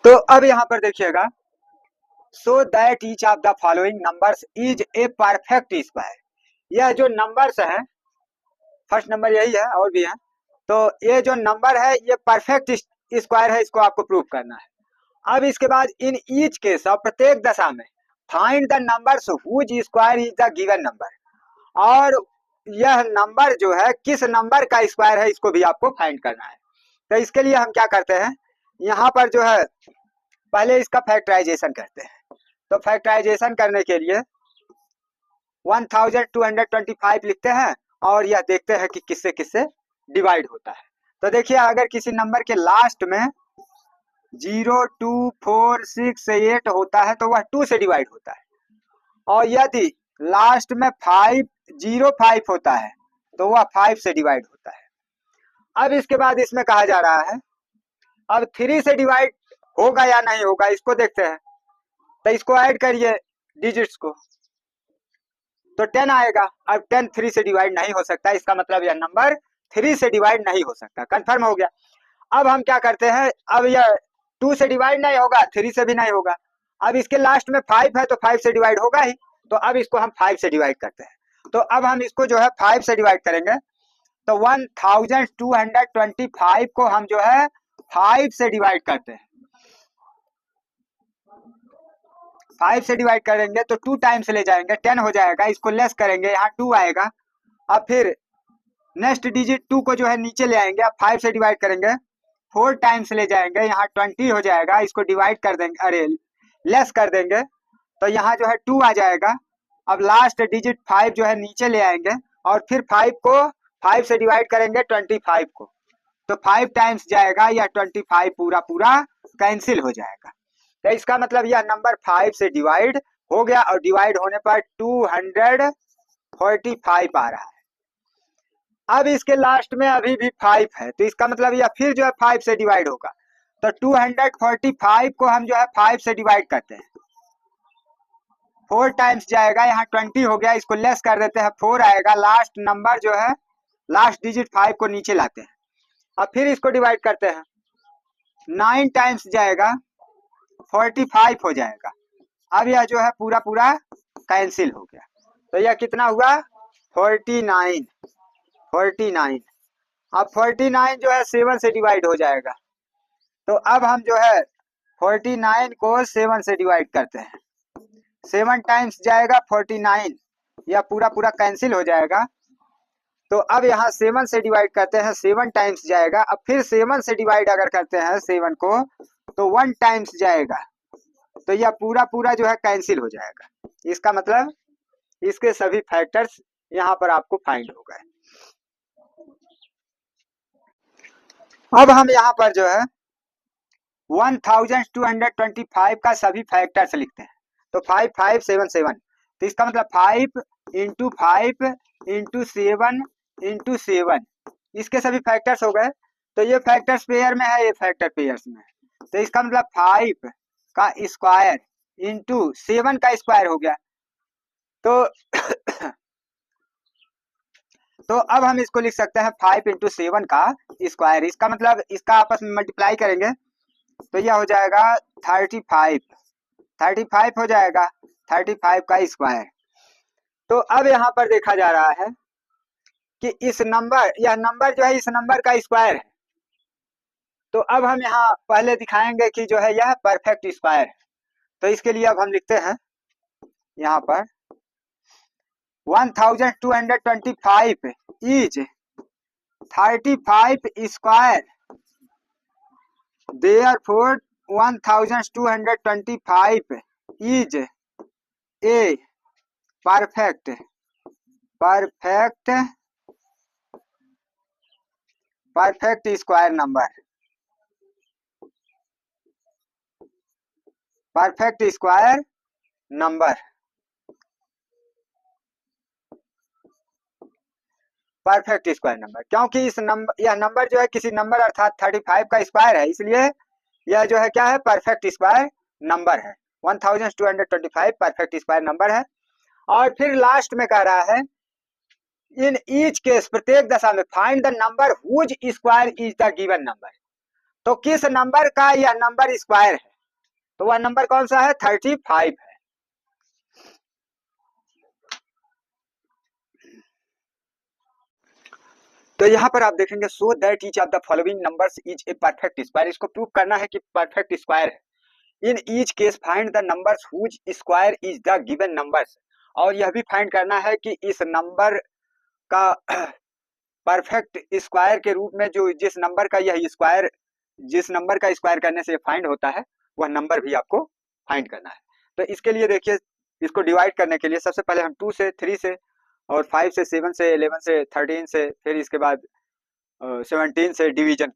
तो अब यहाँ पर देखिएगा, सो that each of the following numbers is a perfect square. यह जो नंबर्स है, फर्स्ट नंबर यही है और भी है, तो ये जो नंबर है ये परफेक्ट स्क्वायर है, इसको आपको प्रूव करना है। अब इसके बाद इन ईच केस और प्रत्येक दशा में find the numbers whose square is the given number, और यह नंबर जो है किस नंबर का स्क्वायर है इसको भी आपको फाइंड करना है। तो इसके लिए हम क्या करते हैं, यहाँ पर जो है पहले इसका फैक्टराइजेशन करते हैं। तो फैक्टराइजेशन करने के लिए 1225 लिखते हैं और यह देखते हैं कि किससे किससे डिवाइड होता है। तो देखिए, अगर किसी नंबर के लास्ट में 0, 2, 4, 6, 8 होता है तो वह 2 से डिवाइड होता है, और यदि लास्ट में 5, 0, 5 होता है तो वह 5 से डिवाइड होता है। अब इसके बाद इसमें कहा जा रहा है, अब 3 से डिवाइड होगा या नहीं होगा इसको देखते हैं। तो इसको ऐड करिए डिजिट्स को, तो 10 आएगा। अब 10 3 से डिवाइड नहीं हो सकता, इसका मतलब यह नंबर 3 से डिवाइड नहीं हो सकता, कंफर्म हो गया। अब हम क्या करते हैं, अब यह 2 से डिवाइड नहीं होगा, 3 से भी नहीं होगा, अब इसके लास्ट में 5 है तो 5 से डिवाइड होगा ही, तो अब इसको हम 5 से डिवाइड करते हैं। तो अब हम इसको जो है 5 से डिवाइड करेंगे, तो 1225 को हम जो है 5 से डिवाइड करते हैं। 5 से डिवाइड करेंगे तो 2 टाइम्स ले जाएंगे, 10 हो जाएगा, इसको लेस करेंगे, यहाँ 2 आएगा। अब फिर नेक्स्ट डिजिट 2 को जो है नीचे ले आएंगे, अब 5 से डिवाइड करेंगे, 4 टाइम्स ले जाएंगे, यहाँ 20 हो जाएगा, इसको डिवाइड कर देंगे, अरे लेस कर देंगे, तो यहाँ जो है 2 आ जाएगा। अब लास्ट डिजिट 5 जो है नीचे ले आएंगे और फिर 5 को 5 से डिवाइड करेंगे 25 को, तो 5 टाइम्स जाएगा, या 25 पूरा पूरा कैंसिल हो जाएगा। तो इसका मतलब यह नंबर 5 से डिवाइड हो गया, और डिवाइड होने पर 245 आ रहा है। अब इसके लास्ट में अभी भी 5 है, तो इसका मतलब यह फिर जो है 5 से डिवाइड होगा, तो 245 को हम जो है 5 से डिवाइड करते हैं, 4 टाइम्स जाएगा, यहाँ 20 हो गया, इसको लेस कर देते हैं, 4 आएगा, लास्ट नंबर जो है लास्ट डिजिट 5 को नीचे लाते हैं। अब फिर इसको डिवाइड करते हैं, 9 टाइम्स जाएगा, 45 हो जाएगा। अब यह जो है पूरा पूरा कैंसिल हो गया, तो यह कितना हुआ, 49। अब 49 जो है 7 से डिवाइड हो जाएगा, तो अब हम जो है 49 को 7 से डिवाइड करते हैं, 7 टाइम्स जाएगा 49, यह पूरा पूरा कैंसिल हो जाएगा। तो अब यहाँ 7 से डिवाइड करते हैं, 7 टाइम्स जाएगा, अब फिर 7 से डिवाइड अगर करते हैं 7 को, तो 1 टाइम्स जाएगा, तो यह पूरा पूरा जो है कैंसिल हो जाएगा। इसका मतलब इसके सभी फैक्टर्स यहाँ पर आपको फाइंड हो गए। अब हम यहाँ पर जो है 1225 का सभी फैक्टर्स लिखते हैं, तो 5 5 7 7, तो इसका मतलब 5 इंटू 5 इंटू 7 इंटू 7, इसके सभी फैक्टर्स हो गए। तो ये फैक्टर्स पेयर में है, ये फैक्टर पेयर्स में है, तो इसका मतलब 5 का स्क्वायर इंटू 7 का स्क्वायर हो गया। तो तो अब हम इसको लिख सकते हैं 5 इंटू 7 का स्क्वायर, इसका मतलब इसका आपस में मल्टीप्लाई करेंगे तो यह हो जाएगा 35 हो जाएगा, 35 का स्क्वायर। तो अब यहाँ पर देखा जा रहा है कि इस नंबर, यह नंबर जो है इस नंबर का स्क्वायर है, तो अब हम यहाँ पहले दिखाएंगे कि जो है यह परफेक्ट स्क्वायर है। तो इसके लिए अब हम लिखते हैं यहाँ पर 1225 is 35 square, therefore 1225 is a perfect square number, perfect square number, perfect square number, क्योंकि इस नंबर, यह नंबर जो है किसी नंबर अर्थात 35 का स्क्वायर है, इसलिए यह जो है क्या है, परफेक्ट स्क्वायर नंबर है। 1225 परफेक्ट स्क्वायर नंबर है। और फिर लास्ट में कह रहा है इन ईच केस, प्रत्येक दशा में find the number whose square is the given number, तो किस नंबर का यह नंबर स्क्वायर है, तो वह नंबर कौन सा है? 35 है। तो यहाँ पर आप देखेंगे so that each of the following numbers is a perfect square, इसको प्रूव करना है कि परफेक्ट स्क्वायर है। In each case find the numbers whose square is the given numbers, और यह भी फाइंड करना है कि इस नंबर का परफेक्ट स्क्वायर के रूप में जो जिस नंबर का यह स्क्वायर, जिस नंबर का स्क्वायर करने से फाइंड होता है वह नंबर भी आपको फाइंड करना है। तो इसके लिए देखिए, इसको डिवाइड करने के लिए सबसे पहले हम 2 से 3 से और 5 से 7 से 11 से 13 से फिर इसके बाद 17 से डिवीजन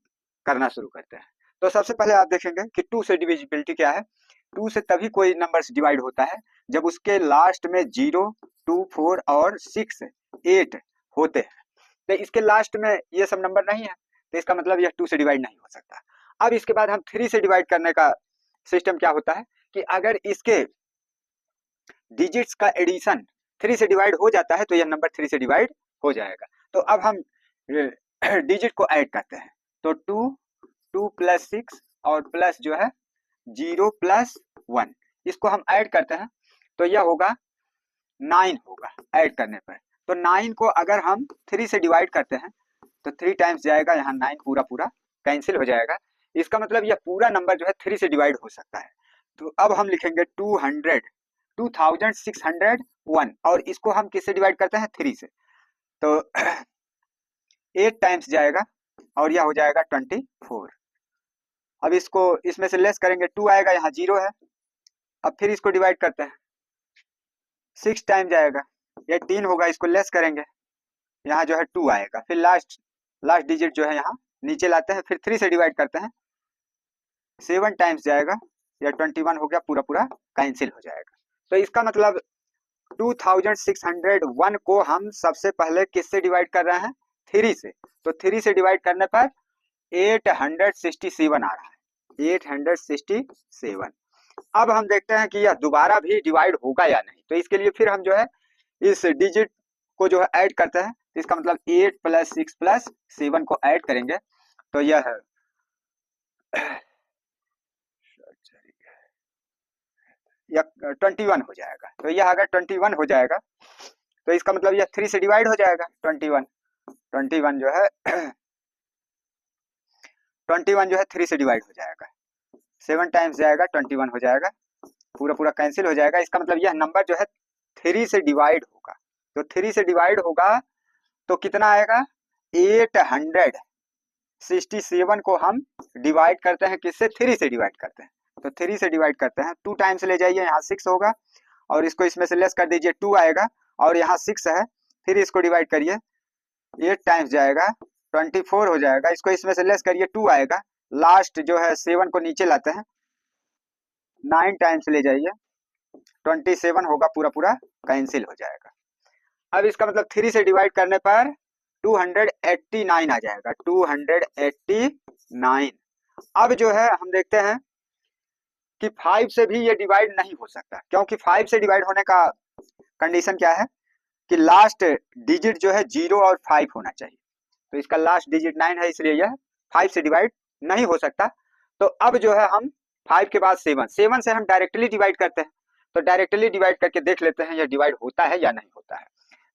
करना शुरू करते हैं। तो सबसे पहले आप देखेंगे कि 2 से डिविजिबिलिटी क्या है। 2 से तभी कोई नंबर्स डिवाइड होता है जब उसके लास्ट में 0, 2, 4 और 6, 8 होते हैं। तो इसके लास्ट में ये सब नंबर नहीं है, तो इसका मतलब यह 2 से डिवाइड नहीं हो सकता। अब इसके बाद हम 3 से डिवाइड करने का सिस्टम क्या होता है कि अगर इसके डिजिट्स का एडिशन 3 से डिवाइड हो जाता है तो यह नंबर 3 से डिवाइड हो जाएगा। तो अब हम डिजिट को ऐड करते हैं, तो 2 प्लस 6 और प्लस जो है 0 प्लस 1, इसको हम ऐड करते हैं तो यह होगा 9 होगा ऐड करने पर। तो 9 को अगर हम 3 से डिवाइड करते हैं तो 3 टाइम्स जाएगा, यहाँ 9 पूरा पूरा कैंसिल हो जाएगा। इसका मतलब यह पूरा नंबर जो है 3 से डिवाइड हो सकता है। तो अब हम लिखेंगे 2601, और इसको हम किससे डिवाइड करते हैं? 3 से। तो 8 टाइम्स जाएगा और यह हो जाएगा 24। अब इसको इसमें से लेस करेंगे, 2 आएगा, यहाँ 0 है। अब फिर इसको डिवाइड करते हैं, 6 टाइम जाएगा, ये 3 होगा, इसको लेस करेंगे, यहाँ जो है 2 आएगा। फिर लास्ट डिजिट जो है यहाँ नीचे लाते हैं, फिर 3 से डिवाइड करते हैं, 7 टाइम्स जाएगा, या 21 हो गया, पूरा पूरा कैंसिल हो जाएगा। तो इसका मतलब 2601 को हम सबसे पहले किससे डिवाइड कर रहे हैं? 3 से। तो 3 से डिवाइड करने पर 867 आ रहा है, 867। अब हम देखते हैं कि यह दोबारा भी डिवाइड होगा या नहीं। तो इसके लिए फिर हम जो है इस डिजिट को जो है ऐड करते हैं, तो इसका मतलब 8 प्लस 6 प्लस 7 को ऐड करेंगे तो यह है यह 21 हो जाएगा। तो यह अगर 21 हो जाएगा तो इसका मतलब यह 3 से डिवाइड हो जाएगा। 21 जो है 21 जो है 3 से डिवाइड हो जाएगा, 7 टाइम्स जाएगा, 21 हो जाएगा, पूरा पूरा कैंसिल हो जाएगा। इसका मतलब यह नंबर जो है 3 से डिवाइड होगा। तो 3 से डिवाइड होगा तो कितना आएगा? 867 को हम डिवाइड करते हैं किससे? 3 से डिवाइड करते हैं। तो 3 से डिवाइड करते हैं, 2 टाइम्स ले जाइए, यहाँ 6 होगा, और इसको इसमें से लेस कर दीजिए, 2 आएगा, और यहाँ 6 है, फिर इसको डिवाइड करिए, 8 टाइम्स जाएगा, 24 हो जाएगा, इसको इसमें से लेस करिए, 2 आएगा, लास्ट जो है 7 को नीचे लाते हैं, 9 टाइम्स ले जाइए, 27 होगा, पूरा पूरा कैंसिल हो जाएगा। अब इसका मतलब 3 से डिवाइड करने पर 289 आ जाएगा, 289। अब जो है हम देखते हैं कि 5 से भी ये डिवाइड नहीं हो सकता, क्योंकि 5 से डिवाइड होने का कंडीशन क्या है कि लास्ट डिजिट जो है 0 और 5 होना चाहिए। तो इसका लास्ट डिजिट 9 है, इसलिए यह 5 से डिवाइड नहीं हो सकता। तो अब जो है हम 5 के बाद 7 से हम डायरेक्टली डिवाइड करते हैं। तो डायरेक्टली डिवाइड करके देख लेते हैं यह डिवाइड होता है या नहीं होता है।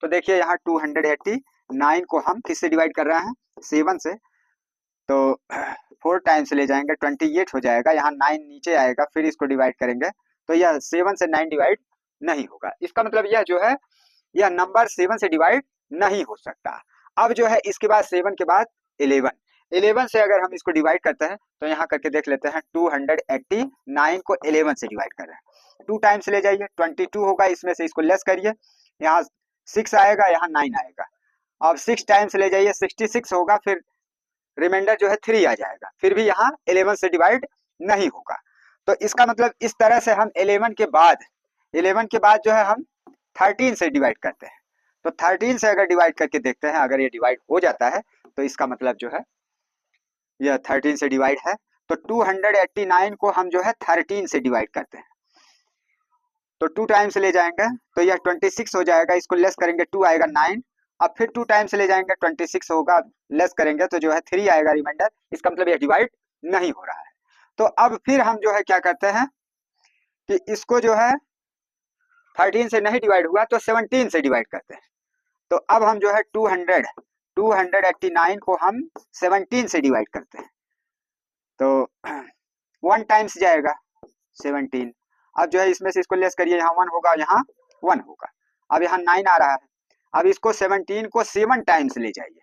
तो देखिए यहाँ 289 को हम किससे डिवाइड कर रहे हैं? 7 से। तो 4 टाइम्स ले जाएंगे, 28 हो जाएगा, यहाँ 9 नीचे आएगा, फिर इसको डिवाइड करेंगे तो यह 7 से 9 डिवाइड नहीं होगा। इसका मतलब यह जो है यह नंबर 7 से डिवाइड नहीं हो सकता। अब जो है इसके बाद 7 के बाद 11 से अगर हम इसको डिवाइड करते हैं तो यहाँ करके देख लेते हैं, 289 को 11 से डिवाइड कर रहे हैं, 2 टाइम्स ले जाइए, 22 होगा, इसमें से इसको लेस करिए, यहाँ 6 आएगा, यहाँ 9 आएगा, अब 6 टाइम्स ले जाइए, 66 होगा, फिर रिमाइंडर जो है 3 आ जाएगा, फिर भी यहाँ 11 से डिवाइड नहीं होगा। तो इसका मतलब इस तरह से हम 11 के बाद जो है हम 13 से डिवाइड करते हैं। तो 13 से अगर डिवाइड करके देखते हैं, अगर ये डिवाइड हो जाता है तो इसका मतलब जो है यह 13 से डिवाइड है। तो 289 को हम जो है 13 से डिवाइड करते हैं, तो 2 टाइम्स ले जाएंगे तो यह 26 हो जाएगा, इसको लेस करेंगे, 2 आएगा, 9, अब फिर 2 टाइम्स ले जाएंगे, 26 होगा, लेस करेंगे तो जो है 3 आएगा रिमाइंडर, इसका मतलब यह डिवाइड नहीं हो रहा है। तो अब फिर हम जो है क्या करते हैं, कि इसको जो है 13 से नहीं डिवाइड हुआ तो 17 से डिवाइड करते हैं। तो अब हम जो है 289 को हम 17 से डिवाइड करते हैं, तो 1 टाइम्स जाएगा 17। अब जो है इसमें से इसको लेस करिए, यहाँ 1 होगा, यहाँ 1 होगा। अब यहाँ 9 आ रहा है। अब इसको 17 को 7 टाइम्स ले जाइए,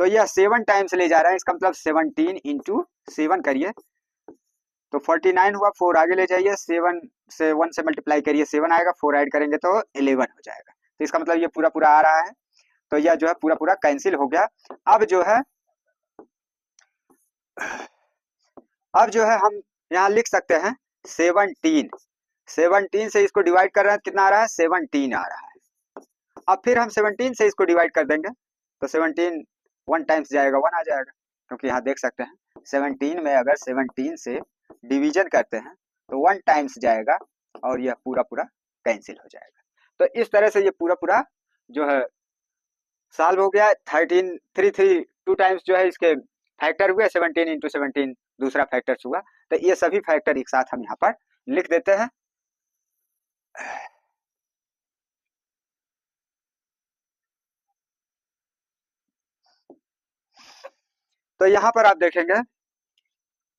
तो यह 7 टाइम्स ले जा रहा है, इसका मतलब 17 इंटू 7 करिए तो 49 हुआ। 4 आगे ले जाइए, 7 से 1 से मल्टीप्लाई करिए, 7 आएगा, 4 ऐड करेंगे तो 11 हो जाएगा। तो इसका मतलब ये पूरा पूरा आ रहा है, तो यह जो है पूरा पूरा कैंसिल हो गया। अब जो है हम यहाँ लिख सकते हैं 17 से इसको डिवाइड कर रहे हैं, कितना आ रहा है, 17 आ रहा है। अब फिर हम 17 से इसको डिवाइड कर देंगे, तो 17 1 टाइम्स जाएगा, 1 आ जाएगा, क्योंकि यहाँ देख सकते हैं 17 में अगर 17 से डिवीजन करते हैं तो 1 टाइम्स जाएगा और यह पूरा पूरा कैंसिल हो जाएगा। तो इस तरह से ये पूरा पूरा जो है सॉल्व हो गया। 13 3 3 2 टाइम्स जो है इसके फैक्टर हुए, 17 इंटू 17 दूसरा फैक्टर हुआ। तो ये सभी फैक्टर एक साथ हम यहाँ पर लिख देते हैं। तो यहाँ पर आप देखेंगे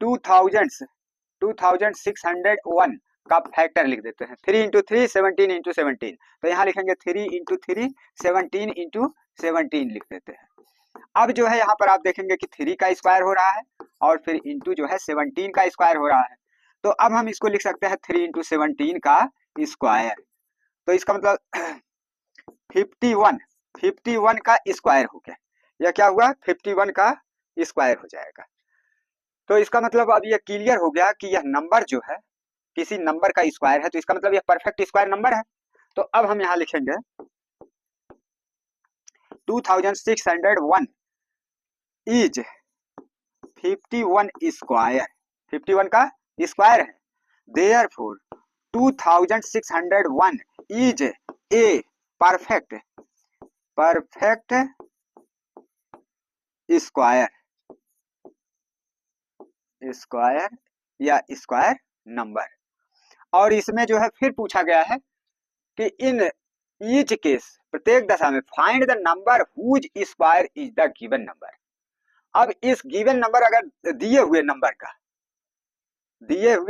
2601 का फैक्टर लिख देते हैं। 3 इंटू 3 17 इंटू 17, तो यहाँ लिखेंगे 3 इंटू 3 17 इंटू 17 लिख देते हैं। अब जो है यहाँ पर आप देखेंगे कि 3 का स्क्वायर हो रहा है और फिर इंटू जो है 17 का स्क्वायर हो रहा है। तो अब हम इसको लिख सकते हैं 3 इंटू 17 का स्क्वायर, तो इसका मतलब 51 का स्क्वायर हो गया। यह क्या हुआ, 51 का स्क्वायर हो जाएगा। तो इसका मतलब अब यह क्लियर हो गया कि यह नंबर जो है किसी नंबर का स्क्वायर है, तो इसका मतलब यह परफेक्ट स्क्वायर नंबर है। तो अब हम यहाँ लिखेंगे 2601 इज 51 स्क्वायर, 51 का स्क्वायर है। Therefore 2601 is a perfect square या स्क्वायर नंबर। और इसमें जो है फिर पूछा गया है कि इन ईच केस, प्रत्येक दशा में, find the number whose square is the given number. अब इस गिवन नंबर, अगर दिए हुए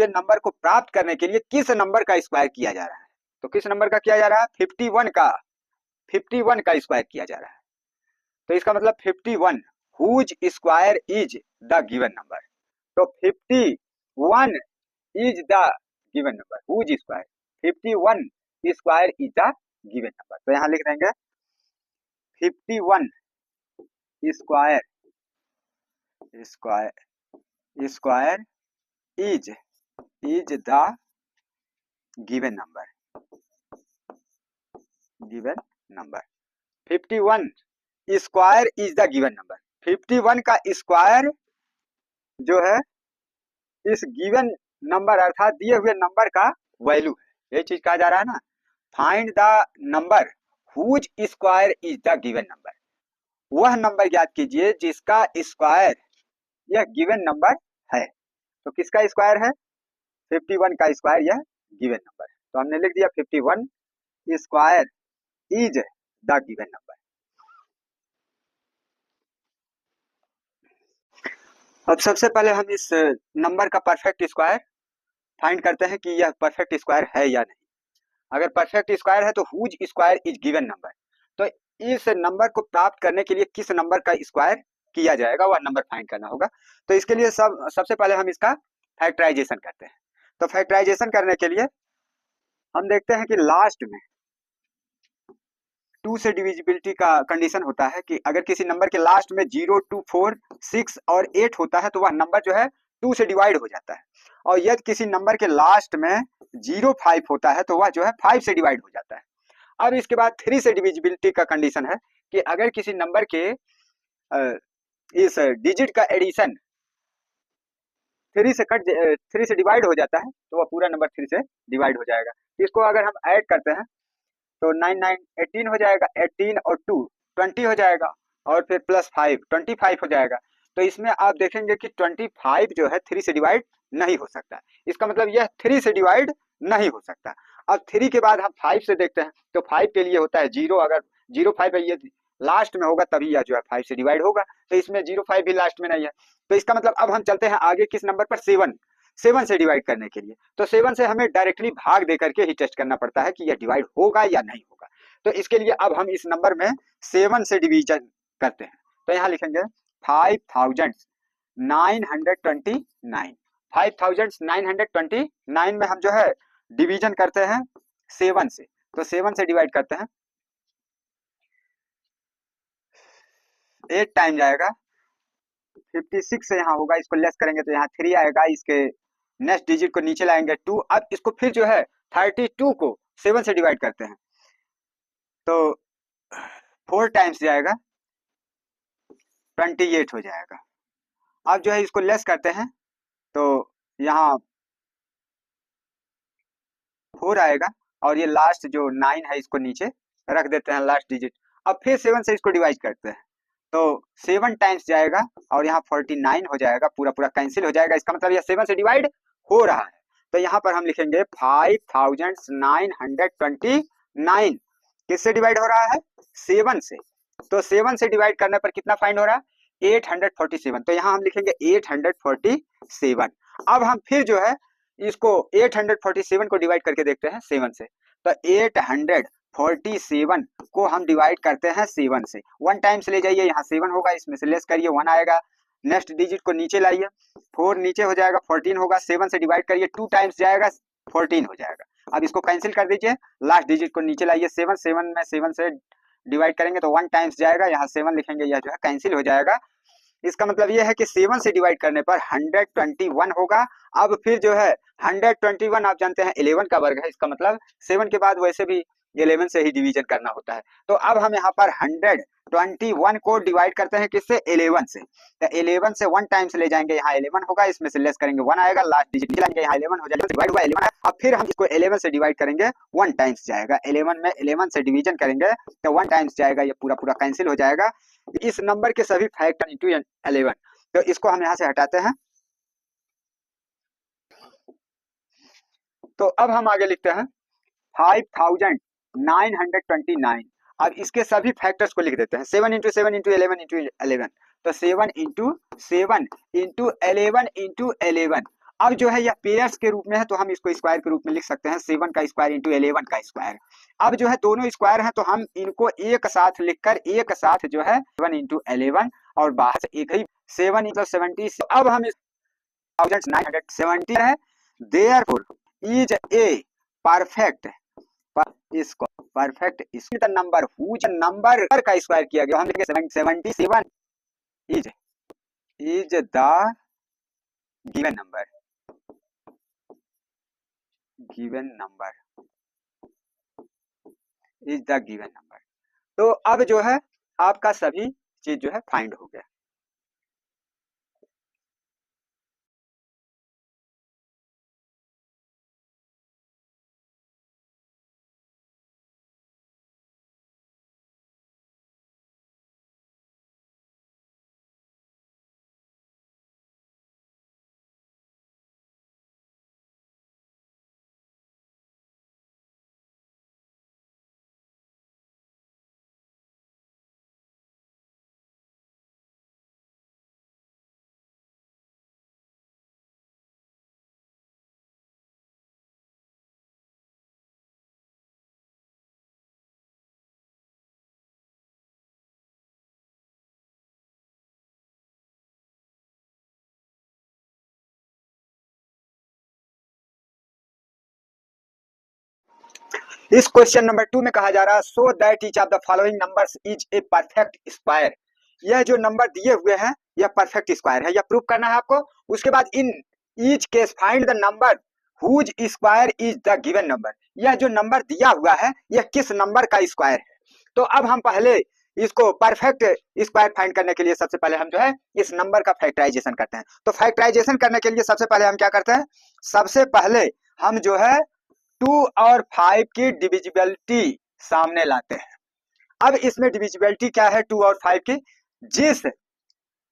नंबर को प्राप्त करने के लिए किस नंबर का स्क्वायर किया जा रहा है, तो किस नंबर का किया जा रहा है, 51 का स्क्वायर किया जा रहा है। तो इसका मतलब 51 whose square is the given number. तो 51 is the given number, whose square 51 square is the given number. तो यहाँ लिख देंगे 51 square is the given number. 51 square is the given number. 51 का स्क्वायर जो है इस गिवन नंबर अर्थात दिए हुए नंबर का वैल्यू है, ये चीज कहा जा रहा है ना। Find the number whose square is the given number, वह नंबर ज्ञात कीजिए जिसका स्क्वायर यह गिवन नंबर है। तो किसका स्क्वायर है, 51 का स्क्वायर यह गिवन नंबर है। तो हमने लिख दिया 51 square is the given number. अब सबसे पहले हम इस नंबर का परफेक्ट स्क्वायर फाइंड करते हैं कि यह परफेक्ट स्क्वायर है या नहीं। अगर परफेक्ट स्क्वायर है तो whose square is given number. तो इस नंबर को प्राप्त करने के लिए किस नंबर का स्क्वायर किया जाएगा वह नंबर फाइंड करना होगा। तो इसके लिए सबसे पहले हम इसका फैक्टराइजेशन करते हैं। तो फैक्टराइजेशन करने के लिए हम देखते हैं कि लास्ट में 2 से डिविजिबिलिटी का कंडीशन होता है कि अगर किसी नंबर के लास्ट में 0 2 4 6 और 8 होता है तो वह नंबर जो है 2 से डिवाइड हो जाता है। और यदि किसी नंबर के लास्ट में 0 5 होता है तो वह जो है 5 से डिवाइड हो जाता है। अब इसके बाद 3 से डिविजिबिलिटी का कंडीशन है कि अगर किसी नंबर के इस डिजिट का एडिशन 3 से डिवाइड हो जाता है तो वह पूरा नंबर 3 से डिवाइड हो जाएगा। इसको अगर हम ऐड करते हैं तो 9 9 18 हो जाएगा, 18 और 2 20 हो जाएगा, और फिर प्लस 5 25 हो जाएगा। तो इसमें आप देखेंगे कि 25 जो है 3 से डिवाइड नहीं हो सकता। इसका मतलब यह 3 से डिवाइड नहीं हो सकता। अब 3 के बाद हम 5 से देखते हैं, तो 5 के लिए होता है 0, अगर 0 5 है, ये लास्ट में होगा तभी यह जो है 5 से डिवाइड होगा, तो इसमें 0 5 भी लास्ट में नहीं है। तो इसका मतलब अब हम चलते हैं आगे किस नंबर पर, 7। 7 से डिवाइड करने के लिए, तो 7 से हमें डायरेक्टली भाग दे करके ही टेस्ट करना पड़ता है कि यह डिवाइड होगा या नहीं होगा। तो इसके लिए अब हम इस नंबर में 7 से डिवीजन करते हैं, तो यहाँ लिखेंगे 5929। 5929 में हम जो है डिवीजन करते हैं 7 से, तो 7 से डिवाइड करते हैं, 8 टाइम जाएगा, 56 से यहाँ होगा, इसको लेस करेंगे तो यहाँ 3 आएगा, इसके नेक्स्ट डिजिट को नीचे लाएंगे 2। अब इसको फिर जो है 32 को 7 से डिवाइड करते हैं, तो 4 टाइम्स जाएगा, 28 हो जाएगा। अब जो है इसको लेस करते हैं, तो यहाँ 4 आएगा, और ये लास्ट जो 9 है इसको नीचे रख देते हैं लास्ट डिजिट। अब फिर 7 से इसको डिवाइड करते हैं, तो 7 टाइम्स जाएगा, और यहाँ 49 हो जाएगा, पूरा पूरा कैंसिल हो जाएगा, इसका मतलब यह 7 से डिवाइड हो रहा है। तो यहाँ पर हम लिखेंगे 5929 किससे डिवाइड हो रहा है, 7 से। तो 7 से डिवाइड करने पर कितना फाइंड हो रहा है, 847। तो यहाँ हम लिखेंगे 847। अब हम फिर जो है इसको 847 को डिवाइड करके देखते हैं 7 से, तो 847 को हम डिवाइड करते हैं 7 से। 1 टाइम से ले जाइए, यहाँ 7 होगा, इसमें से लेस करिए, 1 आएगा, नेक्स्ट डिजिट को नीचे लाइए, 4 नीचे हो जाएगा, 14 होगा, 7 से डिवाइड करिए, 2 टाइम्स जाएगा, 14 हो जाएगा। अब इसको कैंसिल कर दीजिए, लास्ट डिजिट को नीचे लाइए, 7 में 7 से डिवाइड करेंगे तो 1 टाइम्स जाएगा, यहाँ 7 लिखेंगे, यह जो है कैंसिल हो जाएगा। इसका मतलब यह है कि 7 से डिवाइड करने पर 121 होगा। अब फिर जो है 121 आप जानते हैं 11 का वर्ग है, इसका मतलब 7 के बाद वैसे भी 11 से ही डिवीजन करना होता है। तो अब हम यहाँ पर 121 को डिवाइड करते हैं किससे, 11 से। तो 11 से 1 टाइम से ले जाएंगे, यहाँ 11 होगा, इसमें से लेस करेंगे 1 आएगा, लास्ट डिजिट लाएंगे, यहाँ 11 हो जाएगा, डिवाइड हुआ 11 है। अब फिर हम इसको 11 से डिवाइड करेंगे, 1 टाइम्स जाएगा, 11 में 11 से डिवीजन करेंगे तो 1 टाइम्स जाएगा, ये पूरा पूरा कैंसिल हो जाएगा। इस नंबर के सभी फैक्टर इंटू 11, तो इसको हम यहाँ से हटाते हैं। तो अब हम आगे लिखते हैं 5929। अब इसके सभी फैक्टर्स को लिख देते हैं, 7 इंटू 7 इंटू 11 इंटू 11, तो 7 इंटू 7 इंटू 11 इंटू 11। अब जो है यह पेयर्स के रूप में है, तो हम इसको स्क्वायर के रूप में लिख सकते हैं, 7 का स्क्वायर इंटू 11 का स्क्वायर। अब जो है दोनों स्क्वायर हैं, तो हम इनको एक साथ लिखकर एक साथ जो है 7 इंटू 11, और बाहर से एक ही 7 इंटू 70। अब हम 1970 है, देयरफॉर इज ए परफेक्ट, इसको perfect square number whose number का स्क्वायर किया गया, हम लिखेंगे 77 is the given number, is the given number. तो अब जो है आपका सभी चीज जो है फाइंड हो गया। इस क्वेश्चन नंबर 2 में कहा जा रहा है, सो that each of the following numbers is a perfect square. यह जो नंबर दिए हुए हैं यह परफेक्ट स्क्वायर है, यह प्रूव करना है आपको। उसके बाद in each case find the number whose square is the given number. यह जो नंबर दिया हुआ है यह किस नंबर का स्क्वायर है। तो अब हम पहले इसको परफेक्ट स्क्वायर फाइंड करने के लिए सबसे पहले हम जो है इस नंबर का फैक्टराइजेशन करते हैं। तो फैक्टराइजेशन करने के लिए सबसे पहले हम क्या करते हैं, सबसे पहले हम जो है 2 और 5 की डिविजिबिलिटी सामने लाते हैं। अब इसमें डिविजिबिलिटी क्या है 2 और 5 की, जिस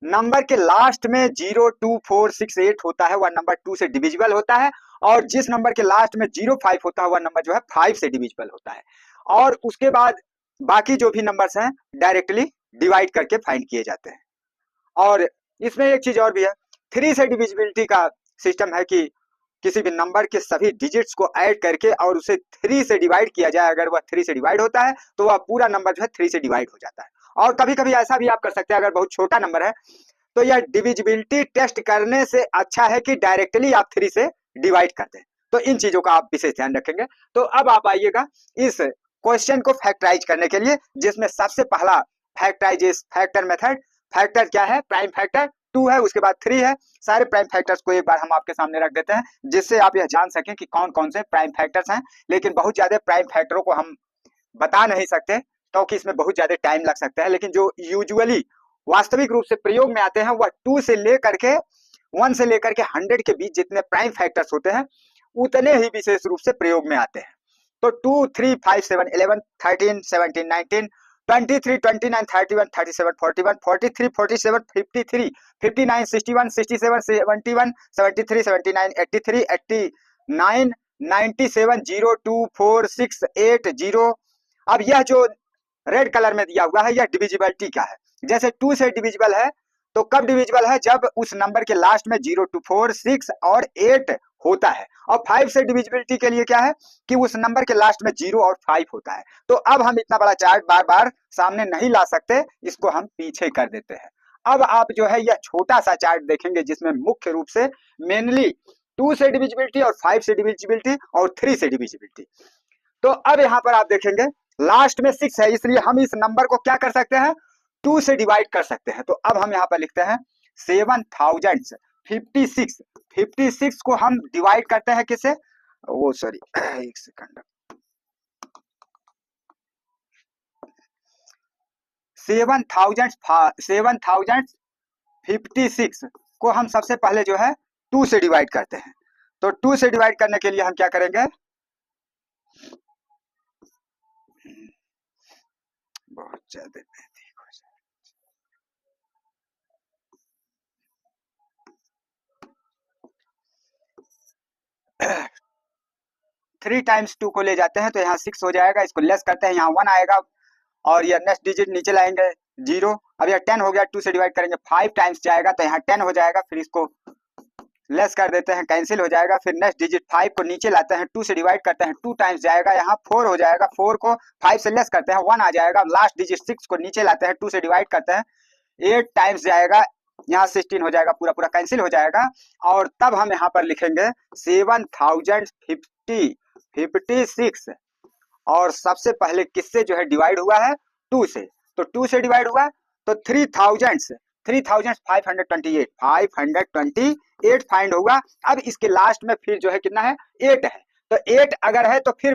नंबर के लास्ट में 0, 2, 4, 6, 8 होता है वह नंबर 2 से डिविजिबल होता है, और जिस नंबर के लास्ट में 0, 5 होता है वह नंबर जो है 5 से डिविजिबल होता है। और उसके बाद बाकी जो भी नंबर्स हैं डायरेक्टली डिवाइड करके फाइंड किए जाते हैं। और इसमें एक चीज और भी है, 3 से डिविजिबिलिटी का सिस्टम है कि किसी भी नंबर के सभी डिजिट्स को ऐड करके और उसे 3 से डिवाइड किया जाए, अगर वह 3 से डिवाइड होता है तो वह पूरा नंबर जो है 3 से डिवाइड हो जाता है। और कभी कभी ऐसा भी आप कर सकते हैं, अगर बहुत छोटा नंबर है तो यह डिविजिबिलिटी टेस्ट करने से अच्छा है कि डायरेक्टली आप 3 से डिवाइड कर दें। तो इन चीजों का आप विशेष ध्यान रखेंगे। तो अब आप आइएगा इस क्वेश्चन को फैक्टराइज करने के लिए, जिसमें सबसे पहला फैक्टर मेथड। फैक्टर क्या है? प्राइम फैक्टर 2 है, उसके बाद 3 है। सारे प्राइम फैक्टर्स को एक बार हम आपके सामने रख देते हैं, जिससे आप यह जान सकें कि कौन कौन से प्राइम फैक्टर्स हैं। लेकिन बहुत ज्यादा प्राइम फैक्टरों को हम बता नहीं सकते क्योंकि इसमें बहुत ज्यादा टाइम लग सकता है। लेकिन जो यूजुअली वास्तविक रूप से प्रयोग में आते हैं वह 2 से लेकर के 1 से लेकर के 100 के बीच जितने प्राइम फैक्टर्स होते हैं उतने ही विशेष रूप से प्रयोग में आते हैं। तो 2, 3, 5, 7, 11, 13, 17, 19, 23, 29, 31, 37, 41, 43, 47, 53, 59, 61, 67, 71, 73, 79, 83, 89, 97, 0, 2, 4, 6, 8, 0। अब यह जो रेड कलर में दिया हुआ है यह डिविजिबिलिटी का है। जैसे 2 से डिविजिबल है तो कब डिविजिबल है? जब उस नंबर के लास्ट में 0, 2, 4, 6 और 8 होता है। और 5 से डिविजिबिलिटी के लिए क्या है कि उस नंबर के लास्ट में 0 और 5 होता है। तो अब हम इतना बड़ा चार्ट बार बार सामने नहीं ला सकते, इसको हम पीछे कर देते हैं। अब आप जो है यह छोटा सा चार्ट देखेंगे जिसमें मुख्य रूप से मेनली 2 से डिविजिबिलिटी और 5 से डिविजिबिलिटी और 3 से डिविजिबिलिटी। तो अब यहाँ पर आप देखेंगे लास्ट में 6 है, इसलिए हम इस नंबर को क्या कर सकते हैं? 2 से डिवाइड कर सकते हैं। तो अब हम यहाँ पर लिखते हैं 7056। 56 को हम डिवाइड करते हैं किससे? वो सॉरी एक सेकंड, 7056 को हम सबसे पहले जो है 2 से डिवाइड करते हैं। तो 2 से डिवाइड करने के लिए हम क्या करेंगे? बहुत ज्यादा 3 टाइम्स 2 को ले जाते हैं तो यहाँ 6 हो जाएगा, इसको लेस करते हैं, यहाँ 1 आएगा और यह नेक्स्ट डिजिट नीचे लाएंगे 0। अब यह 10 हो गया, 2 से डिवाइड करेंगे 5 टाइम्स जाएगा तो यहाँ 10 हो जाएगा, फिर इसको लेस कर देते हैं, कैंसिल हो जाएगा। फिर नेक्स्ट डिजिट 5 को नीचे लाते हैं, 2 से डिवाइड करते हैं, 2 टाइम्स जाएगा, यहाँ 4 हो जाएगा, 4 को 5 से लेस करते हैं, 1 आ जाएगा। लास्ट डिजिट 6 को नीचे लाते हैं, 2 से डिवाइड करते हैं, 8 टाइम्स जाएगा, यहाँ 16 हो जाएगा, पूरा पूरा कैंसिल हो जाएगा। और तब हम यहाँ पर लिखेंगे 7056 और सबसे पहले किससे जो है डिवाइड हुआ है? 2 से। तो 2 से डिवाइड हुआ तो 3528 फाइंड होगा। अब इसके लास्ट में फिर जो है कितना है? 8 है। तो 8 अगर है तो फिर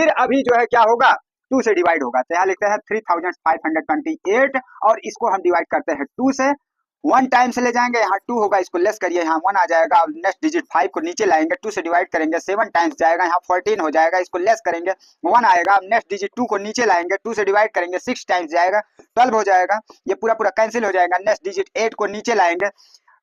अभी जो है क्या होगा? 2 से डिवाइड होगा। तो यहाँ लिखते हैं 3528 और इसको हम डिवाइड करते हैं 2 से। 1 टाइम से ले जाएंगे, यहाँ 2 होगा, इसको लेस करिए, यहाँ 1 आ जाएगा। नेक्स्ट डिजिट 5 को नीचे लाएंगे, 2 से डिवाइड करेंगे, 7 टाइम्स जाएगा, यहाँ 14 हो जाएगा, इसको लेस करेंगे, 1 आएगा। नेक्स्ट डिजिट 2 को नीचे लाएंगे, 2 से डिवाइड करेंगे, 6 टाइम्स जाएगा, 12 हो जाएगा, ये पूरा पूरा कैंसिल हो जाएगा। नेक्स्ट डिजिट 8 को नीचे लाएंगे,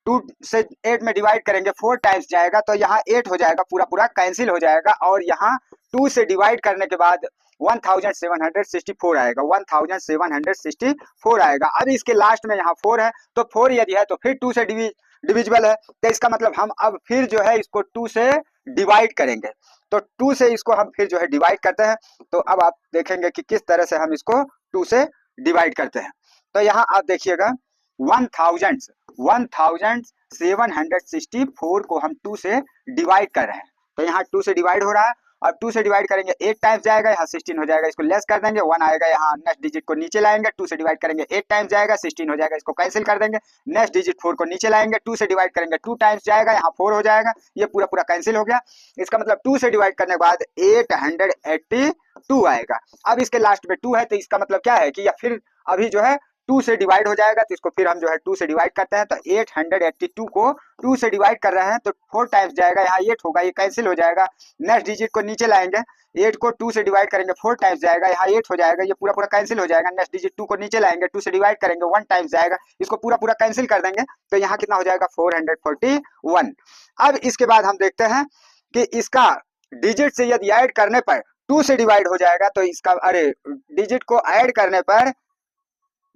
2 से 8 में डिवाइड करेंगे, 4 टाइम्स जाएगा तो यहाँ 8 हो जाएगा, पूरा पूरा कैंसिल हो जाएगा। और यहाँ 2 से डिवाइड करने के बाद 1764 आएगा, 1764 आएगा। अब इसके लास्ट में यहाँ 4 है तो 4 यदि है तो फिर 2 से डिविजिबल है, तो इसका मतलब हम अब फिर जो है इसको 2 से डिवाइड करेंगे। तो 2 से इसको हम फिर जो है डिवाइड करते हैं। तो अब आप देखेंगे कि किस तरह से हम इसको 2 से डिवाइड करते हैं। तो यहाँ आप देखिएगा 1764 को हम 2 से डिवाइड कर रहे हैं। तो यहाँ 2 से डिवाइड हो रहा है और 2 से डिवाइड करेंगे, 8 टाइम्स जाएगा, यहाँ 16 हो जाएगा, इसको लेस कर देंगे, 1 आएगा, यहाँ नेक्स्ट डिजिट को नीचे लाएंगे, 2 से डिवाइड करेंगे, 8 टाइम्स जाएगा, 16 हो जाएगा, इसको कैंसिल कर देंगे। नेक्स्ट डिजिट 4 को नीचे लाएंगे, 2 से डिवाइड करेंगे, 2 टाइम्स जाएगा, यहाँ 4 हो जाएगा, ये पूरा पूरा कैंसिल हो गया। इसका मतलब 2 से डिवाइड करने के बाद 882 आएगा। अब इसके लास्ट में 2 है तो इसका मतलब क्या है कि या फिर अभी जो है 2 से डिवाइड हो जाएगा, तो इसको फिर हम जो है 2 से डिवाइड करते हैं, तो 882 को 2 से डिवाइड कर रहे हैं तो 4 टाइम्स जाएगा, यहाँ 8 होगा, ये कैंसिल हो जाएगा। नेक्स्ट डिजिट को नीचे लाएंगे, 8 को 2 से डिवाइड करेंगे 4 टाइम्स जाएगा, यहाँ 8 हो जाएगा, ये पूरा पूरा कैंसिल हो जाएगा। नेक्स्ट डिजिट 2 को नीचे लाएंगे, 2 से डिवाइड करेंगे 1 टाइम्स जाएगा, इसको पूरा पूरा कैंसिल कर देंगे, तो यहाँ कितना हो जाएगा 441। अब इसके बाद हम देखते हैं कि इसका डिजिट से यदि ऐड करने पर 2 से डिवाइड हो जाएगा, तो इसका अरे डिजिट को ऐड करने पर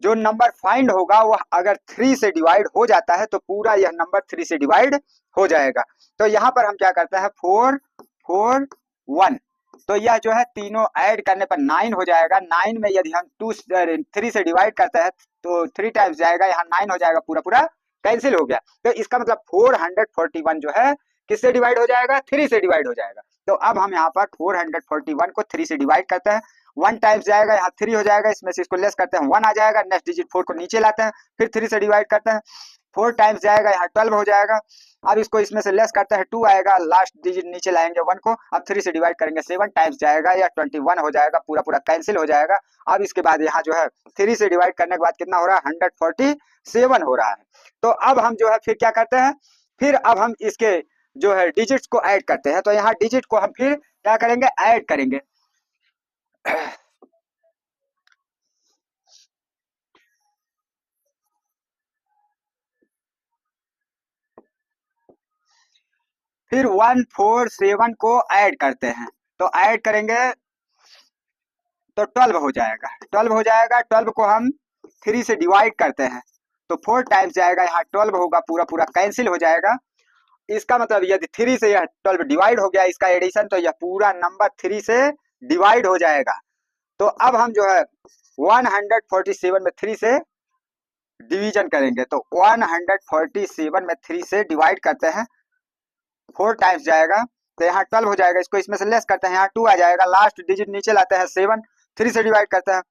जो नंबर फाइंड होगा वह अगर 3 से डिवाइड हो जाता है तो पूरा यह नंबर 3 से डिवाइड हो जाएगा। तो यहाँ पर हम क्या करते हैं 4 4 1, तो यह जो है तीनों ऐड करने पर 9 हो जाएगा। 9 में यदि हम 3 से डिवाइड करते हैं तो 3 टाइम्स जाएगा, यहाँ 9 हो जाएगा, पूरा पूरा कैंसिल हो गया। तो इसका मतलब 441 जो है किससे डिवाइड हो जाएगा 3 से डिवाइड हो जाएगा। तो अब हम यहाँ पर 441 को 3 से डिवाइड करते हैं, 1 टाइम्स जाएगा, यहाँ 3 हो जाएगा, इसमें से इसको लेस करते हैं 1 आ जाएगा। नेक्स्ट डिजिट 4 को नीचे लाते हैं, फिर 3 से डिवाइड करते हैं, 4 टाइम्स जाएगा, यहाँ 12 हो जाएगा। अब इसको इसमें से लेस करते हैं 2 आएगा, लास्ट डिजिट नीचे लाएंगे 1 को, अब 3 से डिवाइड करेंगे 7 टाइम्स जाएगा, या 21 हो जाएगा, पूरा पूरा कैंसिल हो जाएगा। अब इसके बाद यहाँ जो है 3 से डिवाइड करने के बाद कितना हो रहा है 147 हो रहा है। तो अब हम जो है फिर क्या करते हैं, फिर अब हम इसके जो है डिजिट्स को ऐड करते हैं। तो यहाँ डिजिट को हम फिर क्या करेंगे ऐड करेंगे। फिर 147 को ऐड करते हैं, तो ऐड करेंगे तो 12 हो जाएगा, 12 हो जाएगा। 12 को हम 3 से डिवाइड करते हैं तो 4 टाइम्स जाएगा, यहाँ 12 होगा, पूरा पूरा कैंसिल हो जाएगा। इसका मतलब यदि 3 से यह 12 डिवाइड हो गया इसका एडिशन, तो यह पूरा नंबर 3 से डिवाइड हो जाएगा। तो अब हम जो है 147 में 3 से डिवीजन करेंगे, तो 147 में 3 से डिवाइड करते हैं, 4 टाइम्स जाएगा, तो यहाँ 12 हो जाएगा, इसको इसमें से लेस करते हैं, यहाँ 2 आ जाएगा, लास्ट डिजिट नीचे लाते हैं 7, 3 से डिवाइड करते हैं,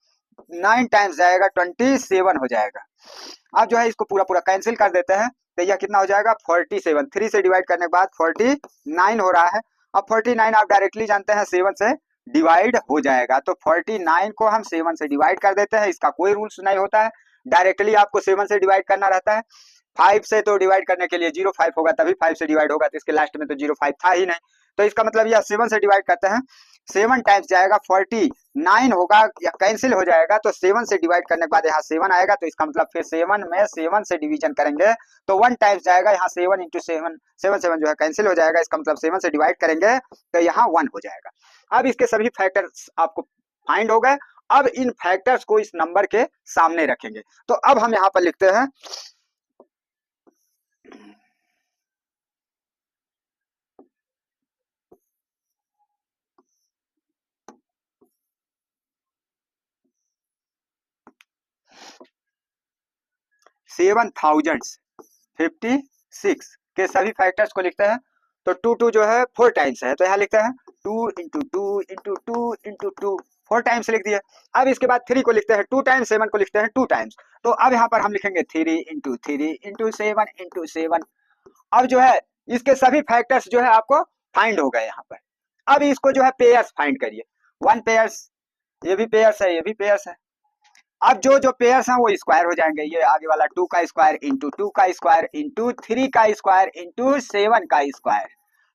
9 टाइम्स जाएगा, 27 हो जाएगा। अब जो है इसको पूरा पूरा कैंसिल कर देते हैं, तो यह कितना हो जाएगा 47, 3 से डिवाइड करने के बाद 49 हो रहा है। अब 49 आप डायरेक्टली जानते हैं 7 से डिवाइड हो जाएगा, तो 49 को हम 7 से डिवाइड कर देते हैं, इसका कोई रूल्स नहीं होता है, डायरेक्टली आपको 7 से डिवाइड करना रहता है। 5 से तो डिवाइड करने के लिए 05 होगा, तभी 5 से डिवाइड होगा, तो इसके लास्ट में तो 05 था ही नहीं, तो इसका मतलब यह 7 से डिवाइड करते हैं, 7 टाइम्स जाएगा 49 होगा, या कैंसिल हो जाएगा, तो 7 से डिवाइड करने के बाद यहाँ 7 आएगा, तो इसका मतलब फिर 7 में 7 से डिवीजन करेंगे तो 1 टाइम्स जाएगा, यहाँ 7 इंटू 7, 7 जो है कैंसिल हो जाएगा, इसका मतलब 7 से डिवाइड करेंगे तो यहाँ 1 हो जाएगा। अब इसके सभी फैक्टर्स आपको फाइंड हो गए। अब इन फैक्टर्स को इस नंबर के सामने रखेंगे, तो अब हम यहाँ पर लिखते हैं 7056 के सभी फैक्टर्स को लिखते हैं। तो 2 जो है 4 टाइम्स है, तो यहाँ लिखते हैं 2 इंटू 2 इंटू 2 इंटू 2, 4 टाइम्स लिख दिए। अब इसके बाद 3 को लिखते हैं 2 टाइम्स, 7 को लिखते हैं 2 टाइम्स। तो अब यहाँ पर हम लिखेंगे 3 इंटू 3 इंटू 7 इंटू 7। अब जो है इसके सभी फैक्टर्स जो है आपको फाइंड हो गए यहाँ पर। अब इसको जो है पेयर्स फाइंड करिए, 1 पेयर्स, ये भी पेयर्स है, ये भी पेयर्स है। अब जो पेयर्स हैं वो स्क्वायर हो जाएंगे, ये आगे वाला 2 का स्क्वायर इंटू 2 का स्क्वायर इंटू 3 का स्क्वायर इंटू 7 का स्क्वायर।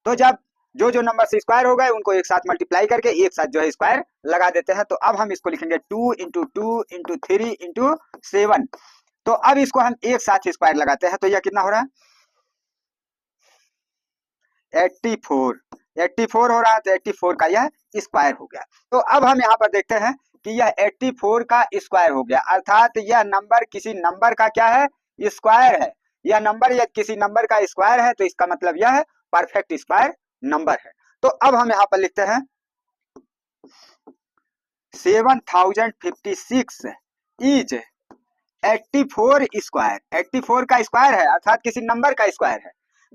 तो जब जो नंबर से स्क्वायर हो गए उनको एक साथ मल्टीप्लाई करके एक साथ जो है स्क्वायर लगा देते हैं। तो अब हम इसको लिखेंगे 2 इंटू 2 इंटू 3 इंटू 7। तो अब इसको हम एक साथ स्क्वायर लगाते हैं, तो यह कितना हो रहा है 84 हो रहा है, तो 84 का यह स्क्वायर हो गया। तो अब हम यहाँ पर देखते हैं कि यह 84 का स्क्वायर हो गया, अर्थात यह नंबर किसी नंबर का क्या है स्क्वायर है। यह नंबर यदि किसी नंबर का स्क्वायर है तो इसका मतलब यह है परफेक्ट स्क्वायर नंबर है। तो अब हम यहाँ पर लिखते हैं 7056 इज 84 स्क्वायर, 84 का स्क्वायर है अर्थात किसी नंबर का स्क्वायर है।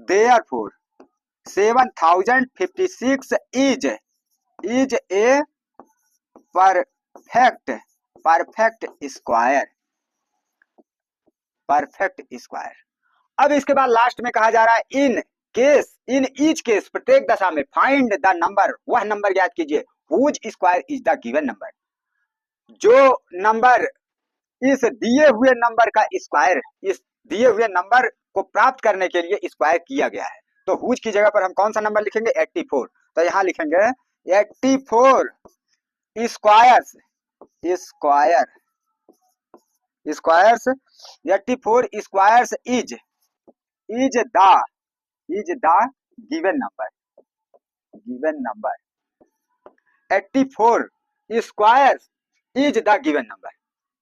Therefore 7056 is a perfect square, perfect square. अब इसके बाद लास्ट में कहा जा रहा है इन ईच केस, प्रत्येक दशा में फाइंड द नंबर, वह नंबर ज्ञात कीजिए whose square is the given number, जो नंबर इस दिए हुए नंबर का स्क्वायर, इस दिए हुए नंबर को प्राप्त करने के लिए स्क्वायर किया गया है। तो हुज की जगह पर हम कौन सा नंबर लिखेंगे? 84। तो यहाँ लिखेंगे 84 squares, square squares 84 squares is is the is the given number, given number 84 squares is the given number.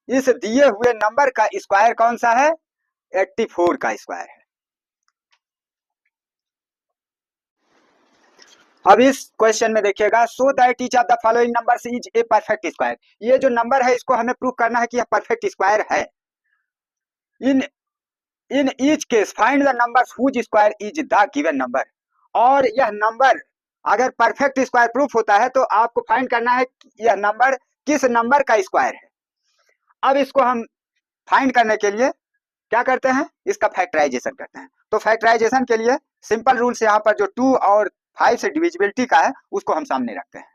इस दिए हुए नंबर का स्क्वायर कौन सा है? 84 का स्क्वायर है। अब इस क्वेश्चन में देखिएगा, सो that each of the following numbers is a perfect square. ये जो नंबर है इसको हमें प्रूव करना है कि यह परफेक्ट स्क्वायर है। In in each case find the numbers whose square is the given number. और यह नंबर अगर परफेक्ट स्क्वायर प्रूफ होता है तो आपको फाइंड करना है कि यह नंबर किस नंबर का स्क्वायर है। अब इसको हम फाइंड करने के लिए क्या करते हैं? इसका फैक्टराइजेशन करते हैं। तो फैक्टराइजेशन के लिए सिंपल रूल्स यहाँ पर जो 2 और 5 से डिविजिबिलिटी का है उसको हम सामने रखते हैं।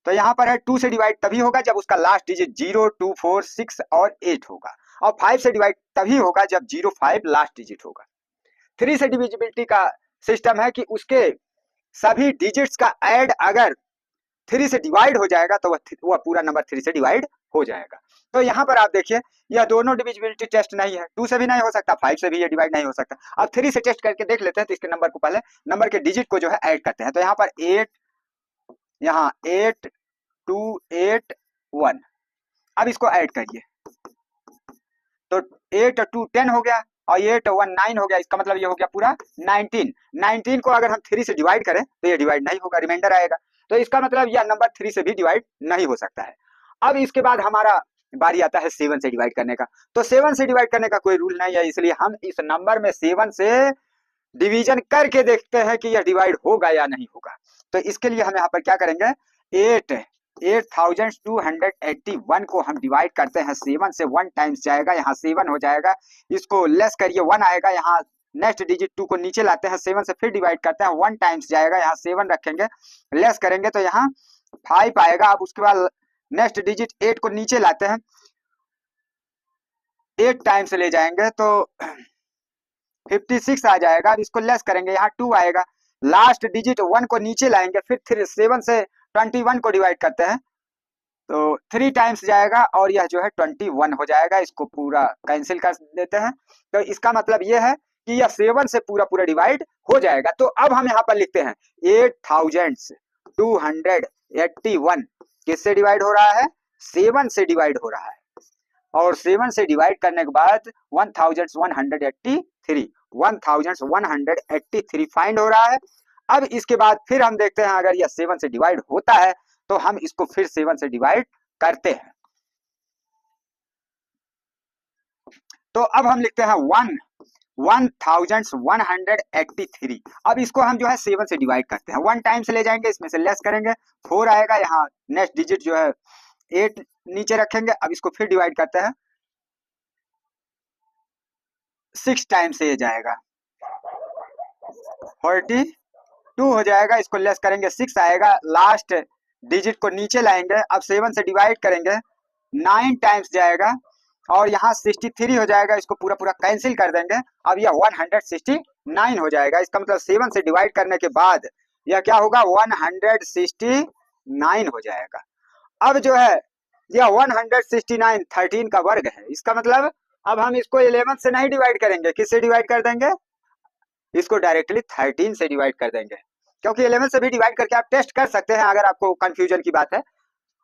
तो यहाँ पर है 2 से डिवाइड तभी होगा जब उसका लास्ट डिजिट 0, 2, 4, 6 और 8 होगा, और 5 से डिवाइड तभी होगा जब 0, 5 लास्ट डिजिट होगा। 3 से डिविजिबिलिटी का सिस्टम है कि उसके सभी डिजिट्स का ऐड अगर 3 से डिवाइड हो जाएगा तो वह पूरा नंबर 3 से डिवाइड हो जाएगा। तो यहाँ पर आप देखिए यह दोनों डिविजिबिलिटी टेस्ट नहीं है, 2 से भी नहीं हो सकता, 5 से भी ये डिवाइड नहीं हो सकता। अब 3 से टेस्ट करके देख लेते हैं। तो इसके नंबर को पहले नंबर के डिजिट को जो है ऐड करते हैं। तो यहाँ पर 8, यहाँ 8, 2, 8, 1। अब इसको ऐड करिए तो 8 2 10 हो गया और 8 1 9 हो गया। इसका मतलब ये हो गया पूरा 19। 19 को अगर हम 3 से डिवाइड करें तो ये डिवाइड नहीं होगा, रिमाइंडर आएगा। तो इसका मतलब यह नंबर 3 से भी डिवाइड नहीं हो सकता है। अब इसके बाद हमारा बारी आता है 7 से डिवाइड करने का। तो 7 से डिवाइड करने का कोई रूल नहीं है, इसलिए हम इस नंबर में 7 से डिवीजन करके देखते हैं कि यह डिवाइड होगा या नहीं होगा। तो इसके लिए हम यहाँ पर क्या करेंगे? 8281 को हम डिवाइड करते हैं 7 से। 1 टाइम्स जाएगा, यहाँ 7 हो जाएगा, इसको लेस करिए 1 आएगा, यहाँ नेक्स्ट डिजिट 2 को नीचे लाते हैं, 7 से फिर डिवाइड करते हैं, 1 टाइम्स जाएगा, यहाँ 7 रखेंगे, लेस करेंगे तो यहाँ 5 आएगा। अब उसके बाद नेक्स्ट डिजिट 8 को नीचे लाते हैं, 8 टाइम्स ले जाएंगे तो 56 आ जाएगा। अब इसको लेस करेंगे, यहाँ 2 आएगा, लास्ट डिजिट 1 को नीचे लाएंगे, फिर 7 से 21 को डिवाइड करते हैं तो 3 टाइम्स जाएगा और यह जो है 21 हो जाएगा। इसको पूरा कैंसिल कर देते हैं। तो इसका मतलब यह है कि यह 7 से पूरा डिवाइड हो जाएगा। तो अब हम यहाँ पर लिखते हैं 8281 किससे डिवाइड हो रहा है? 7 से डिवाइड हो रहा है। और 7 से डिवाइड करने के बाद 1183 फाइंड हो रहा है। अब इसके बाद फिर हम देखते हैं अगर यह 7 से डिवाइड होता है तो हम इसको फिर 7 से डिवाइड करते हैं। तो अब हम लिखते हैं 1183। अब इसको हम जो है 7 से डिवाइड करते हैं, 1 टाइम से ले जाएंगे, इसमें से लेस करेंगे, 4 आएगा, यहाँ नेक्स्ट डिजिट जो है 8 नीचे रखेंगे। अब इसको फिर डिवाइड करते हैं, 6 टाइम से ये जाएगा, 42 हो जाएगा, इसको लेस करेंगे, 6 आएगा, लास्ट डिजिट को नीचे लाएंगे। अब 7 से डिवाइड करेंगे, 9 टाइम्स जाएगा और यहाँ 63 हो जाएगा, इसको पूरा कैंसिल कर देंगे। अब यह 169 हो जाएगा। इसका मतलब 7 से डिवाइड करने के बाद यह क्या होगा? 169 हो जाएगा। अब जो है यह 169 13 का वर्ग है। इसका मतलब अब हम इसको 11 से नहीं डिवाइड करेंगे, किससे डिवाइड कर देंगे? इसको डायरेक्टली 13 से डिवाइड कर देंगे, क्योंकि 11 से भी डिवाइड करके आप टेस्ट कर सकते हैं अगर आपको कंफ्यूजन की बात है।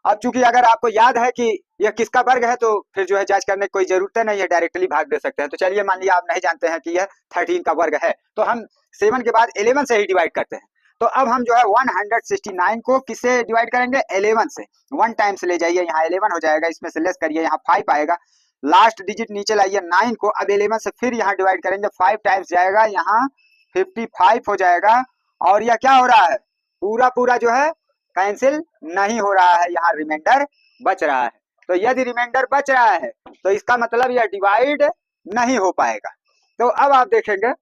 अब चूंकि अगर आपको याद है कि यह किसका वर्ग है तो फिर जो है जांच करने की कोई जरूरत नहीं है, डायरेक्टली भाग दे सकते हैं। तो चलिए मान लिया आप नहीं जानते हैं कि यह 13 का वर्ग है, तो हम 7 के बाद 11 से ही डिवाइड करते हैं। तो अब हम जो है 169 को किससे डिवाइड करेंगे? 11 से। 1 टाइम से ले जाइए, यहाँ 11 हो जाएगा, इसमें से लेस करिए, यहाँ 5 आएगा, लास्ट डिजिट नीचे लाइए 9 को। अब 11 से फिर यहाँ डिवाइड करेंगे, 5 टाइम्स जाएगा, यहाँ 55 हो जाएगा। और यह क्या हो रहा है? पूरा जो है कैंसिल नहीं हो रहा है, यहाँ रिमाइंडर बच रहा है। तो यदि रिमाइंडर बच रहा है तो इसका मतलब यह डिवाइड नहीं हो पाएगा। तो अब आप देखेंगे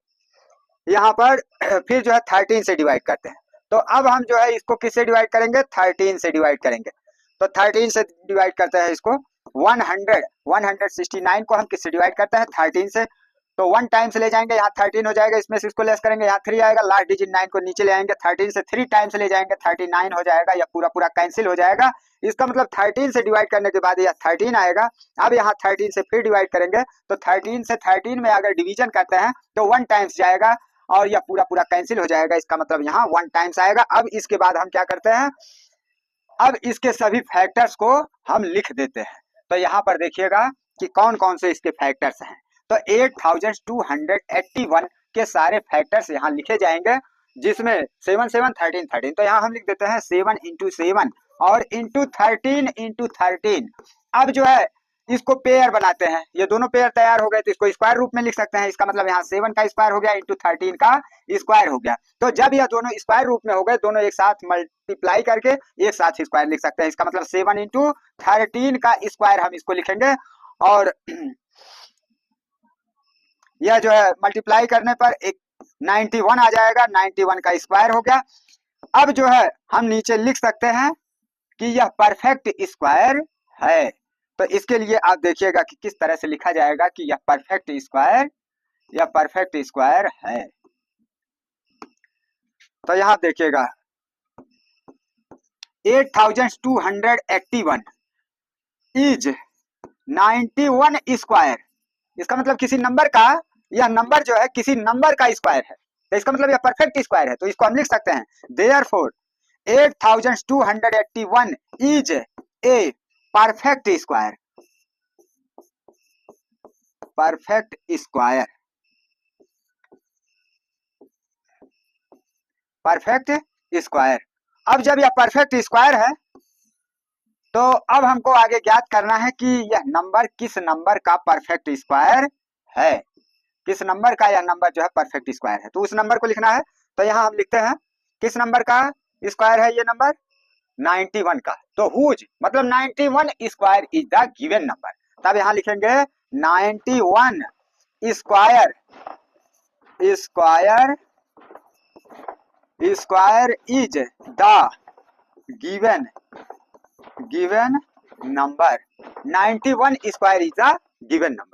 यहाँ पर फिर जो है 13 से डिवाइड करते हैं। तो अब हम जो है इसको किससे डिवाइड करेंगे? 13 से डिवाइड करेंगे। तो 13 से डिवाइड करते हैं इसको, 169 को हम किससे डिवाइड करते हैं 13 से, तो 1 टाइम्स ले जाएंगे, यहाँ 13 हो जाएगा, इसमें 6 को लेस करेंगे, यहाँ 3 आएगा, लास्ट डिजिट 9 को नीचे ले आएंगे, 13 से 3 टाइम्स ले जाएंगे, 39 हो जाएगा, या पूरा पूरा कैंसिल हो जाएगा। इसका मतलब 13 से डिवाइड करने के बाद यह 13 आएगा। अब यहाँ 13 से फिर डिवाइड करेंगे, तो 13 से 13 में अगर डिवीजन करते हैं तो 1 टाइम्स जाएगा और यह पूरा पूरा कैंसिल हो जाएगा। इसका मतलब यहाँ 1 टाइम्स आएगा। अब इसके बाद हम क्या करते हैं, अब इसके सभी फैक्टर्स को हम लिख देते हैं। तो यहाँ पर देखिएगा कि कौन कौन से इसके फैक्टर्स हैं। तो 8281 के सारे फैक्टर्स यहाँ लिखे जाएंगे, जिसमें 7 7 13 13, तो यहाँ हम लिख देते हैं 7 × 7 और इंटू 13 × 13। अब जो है इसको पेयर बनाते हैं, ये दोनों पेयर तैयार हो गए तो इसको स्क्वायर रूप में लिख सकते हैं। इसका मतलब यहाँ 7 का स्क्वायर हो गया इंटू 13 का स्क्वायर हो गया। तो जब यह दोनों स्क्वायर रूप में हो गए, दोनों एक साथ मल्टीप्लाई करके एक साथ स्क्वायर लिख सकते हैं। इसका मतलब 7 × 13 का स्क्वायर हम इसको लिखेंगे, और यह जो है मल्टीप्लाई करने पर एक 91 आ जाएगा, 91 का स्क्वायर हो गया। अब जो है हम नीचे लिख सकते हैं कि यह परफेक्ट स्क्वायर है। तो इसके लिए आप देखिएगा कि किस तरह से लिखा जाएगा कि यह परफेक्ट स्क्वायर है। तो यहां देखिएगा 8281 इज 91 स्क्वायर। इसका मतलब किसी नंबर का, यह नंबर जो है किसी नंबर का स्क्वायर है, तो इसका मतलब यह परफेक्ट स्क्वायर है। तो इसको हम लिख सकते हैं therefore 8281 is a perfect square. Perfect square, perfect square. अब जब यह परफेक्ट स्क्वायर है तो अब हमको आगे ज्ञात करना है कि यह नंबर किस नंबर का परफेक्ट स्क्वायर है, किस नंबर का यह नंबर जो है परफेक्ट स्क्वायर है। तो उस नंबर को लिखना है। तो यहाँ हम लिखते हैं किस नंबर का स्क्वायर है ये नंबर 91 का। तो हुज मतलब 91 square is the given number. तब यहाँ लिखेंगे 91 square is the given number. 91 square is the given number.